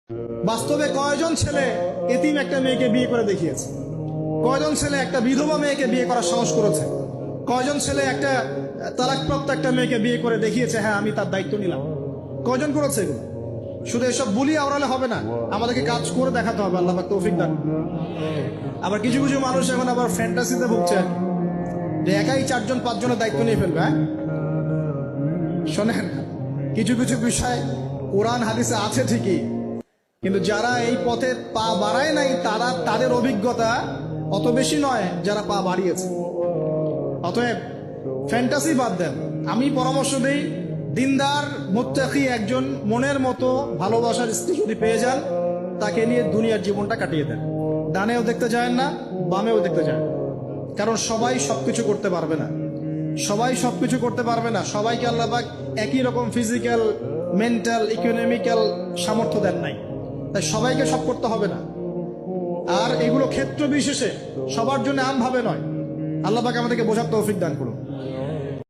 বাস্তবে কয়জন ছেলে এতিম একটা মেয়েকে বিয়ে করে দেখিয়েছে? কয়জন ছেলে একটা বিধবা মেয়েকে বিয়ে করার সাহস করেছে? কয়জন ছেলে একটা তালাকপ্রাপ্ত একটা মেয়েকে বিয়ে করে দেখিয়েছে, হ্যাঁ আমি তার দায়িত্ব নিলাম? কয়জন করেছে এগুলো? শুধু এসব বলি আওড়ালে হবে না, আমাদেরকে কাজ করে দেখাতে হবে। আল্লাহ পাক তৌফিক দান। আবার কিছু কিছু মানুষ এখন আবার ফ্যান্টাসিতে ভুগছে যে একাই 4-5 জনের দায়িত্ব নিয়ে ফেলবে। শোনেন, কিছু কিছু বিষয় কোরআন হাদিসে আছে ঠিকই, কিন্তু যারা এই পথে পা বাড়ায় নাই তাদের অভিজ্ঞতা অত বেশি নয় যারা পা বাড়িয়েছে। অতএব ফ্যান্টাসি বাদ দেন। আমি পরামর্শ দিই, দিনদার মুত্তাকি একজন মনের মতো ভালোবাসার স্ত্রী যদি পেয়ে যান, তাকে নিয়ে দুনিয়ার জীবনটা কাটিয়ে দেন। ডানেও দেখতে যায় না, বামেও দেখতে যায়, কারণ সবাই সবকিছু করতে পারবে না। সবাই সবকিছু করতে পারবে না। সবাইকে আল্লাহ পাক একই রকম ফিজিক্যাল, মেন্টাল, ইকোনমিক্যাল সামর্থ্য দেন নাই, তাই সবাইকে সব করতে হবে না। আর এগুলো ক্ষেত্র বিশেষে, সবার জন্য আমভাবে নয়। আল্লাহ পাক আমাদেরকে বোঝার তৌফিক দান করুন।